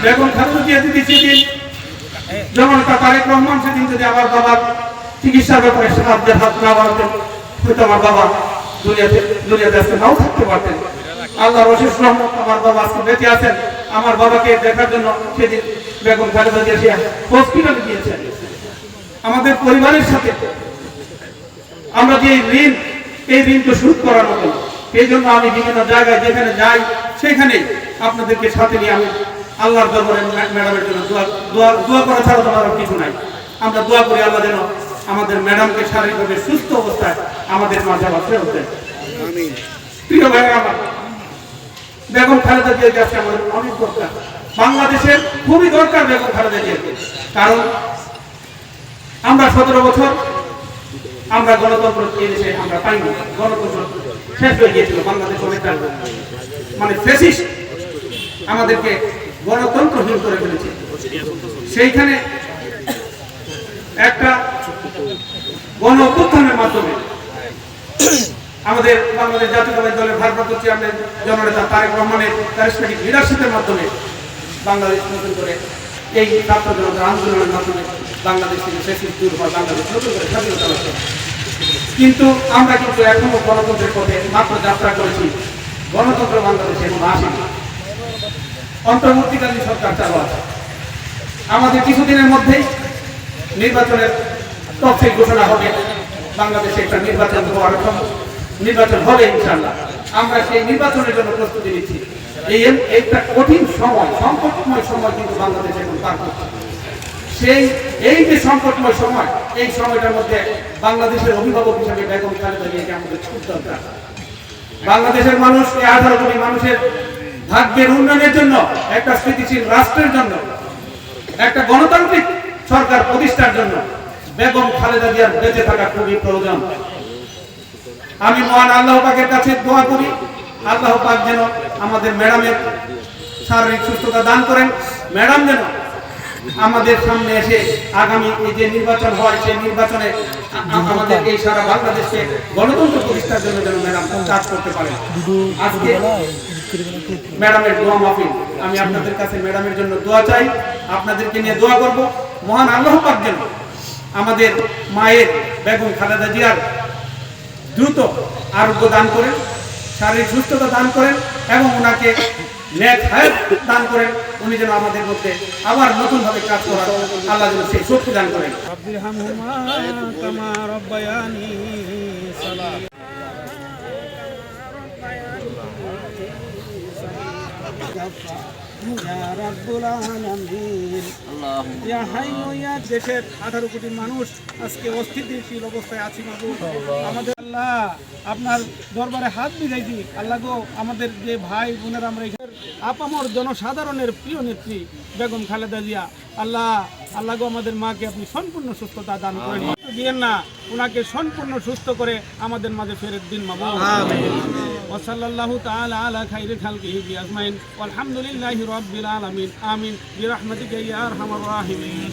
বেগম খালেদা জিয়া যদি সেদিন জননেতা তারেক রহমান সেদিন যদি আমার বাবার চিকিৎসার ব্যাপারে সাহায্যের হাত না বাড়াতেন, হয়তো আমার বাবা দুনিয়াতে আজকে নাও থাকতে পারতেন। আল্লাহর অশেষ রহমত, আমার বাবা আজকে বেঁচে আছেন। আমার বাবাকে দেখার জন্য সেদিন বেগম খালেদা জিয়া হসপিটালে গিয়েছেন। আমাদের পরিবারের সাথে আমরা যে ঋণ, এই ঋণ তো শোধ করার মতো। এই জন্য আমি বিভিন্ন জায়গায় যেখানে যাই সেখানে আপনাদেরকে সাথে নিয়ে আমি আল্লাহর দরবারে ম্যাডামের জন্য দোয়া করা ছাড়া তোমার কিছু নাই। আমরা দোয়া করি আল্লাহ যেন আমাদের ম্যাডামকে শারীরিকভাবে সুস্থ অবস্থায় আমাদের মাঝে আবার ফেরত দেন। প্রিয় ভাই আমার, বেগম খালেদা জিয়াকে আজকে আমাদের অনেক দরকার, বাংলাদেশের খুবই দরকার বেগম খালেদা জিয়াকে। কারণ আমরা 17 বছর আমরা গণতন্ত্র এই দেশে আমরা পাইনি। গণতন্ত্র শেষ হয়ে গিয়েছিল বাংলাদেশ, অনেকটা মানে ফ্যাসিস্ট আমাদেরকে গণতন্ত্রহীন করে ফেলেছে। সেইখানে একটা গণ অভ্যুত্থানের মাধ্যমে আমাদের বাংলাদেশ জাতীয়তাবাদী দলের ভারপ্রাপ্ত চেয়ারম্যান জননেতা তারেক রহমানের ক্যারিজমেটিক লিডারশিপের মাধ্যমে বাংলাদেশ নতুন করে এই ছাত্র জনতার আন্দোলনের মাধ্যমে বাংলাদেশ থেকে ফ্যাসিস্ট দূর হয়, বাংলাদেশ নতুন করে স্বাধীনতা লাভ করে। কিন্তু আমরা কিন্তু এখনো গণতন্ত্রের পথে মাত্র যাত্রা করেছি, গণতন্ত্র বাংলাদেশে এখনো আসেনি। অন্তর্বর্তীকালীন সরকার চালু আছে। আমাদের কিছুদিনের মধ্যেই নির্বাচনের তফসিল ঘোষণা হবে, বাংলাদেশে একটা নির্বাচন হবে ইনশাআল্লাহ। আমরা সেই নির্বাচনের জন্য প্রস্তুতি নিচ্ছি। একটা কঠিন সময়, সংকটময় সময় কিন্তু বাংলাদেশ এখন পার করছে। এই যে সংকটময় সময়, এই সময়টার মধ্যে বাংলাদেশের অভিভাবক হিসেবে বেগম খালেদা জিয়াকে আমাদের খুব দরকার। বাংলাদেশের মানুষ, এই 18 কোটি মানুষের ভাগ্যের উন্নয়নের জন্য, একটা স্থিতিশীল রাষ্ট্রের জন্য, একটা গণতান্ত্রিক সরকার প্রতিষ্ঠার জন্য বেগম খালেদা জিয়ার বেঁচে থাকা খুবই প্রয়োজন। আমি মহান আল্লাহ পাকের কাছে দোয়া করি, আল্লাহ পাক যেন আমাদের ম্যাডামের শারীরিক সুস্থতা দান করেন। ম্যাডাম যেন আমাদের সামনে এসে আগামী এই যে নির্বাচন হয়, সেই নির্বাচনে আমাদের এই সারা বাংলাদেশে গণতন্ত্র প্রতিষ্ঠার জন্য যেন ম্যাডাম কাজ করতে পারেন। আজকে ম্যাডামের দোয়া মাহফিল, আমি আপনাদের কাছে ম্যাডামের জন্য দোয়া চাই, আপনাদেরকে নিয়ে দোয়া করব। মহান আল্লাহ পাক যেন আমাদের মায়ের বেগম খালেদা জিয়ার দ্রুত আরোগ্য দান করেন, শারীরিক সুস্থতা দান করেন এবং ওনাকে নেক হায়াত দান করেন। উনি যেন আমাদের মধ্যে আবার নতুন ভাবে কাজ করার আল্লাহ যেন সেই শক্তি দান করেন। দেশের 18 কোটি মানুষ আজকে অস্থিতিশীল অবস্থায় আছি। আমাদের আল্লাহ আপনার দরবারে হাত মিলাইছি। আল্লাহ গো, আমাদের যে ভাই বোনেরা আমরা আপামর জনসাধারণের প্রিয় নেত্রী বেগম খালেদা জিয়া, আল্লাহ গো, আমাদের মাকে আপনি সম্পূর্ণ সুস্থতা দান করে দিয়েন না, ওনাকে সম্পূর্ণ সুস্থ করে আমাদের মাঝে ফেরত দিন মাবুদ। ওয়াসাল্লাল্লাহু তাআলা আলা খাইরি খালকিহি বিআজমাইন ওয়ালহামদুলিল্লাহি রাব্বিল আলামিন। আমিন বিরহমাতিকা ইয়া আরহামার রাহিমিন।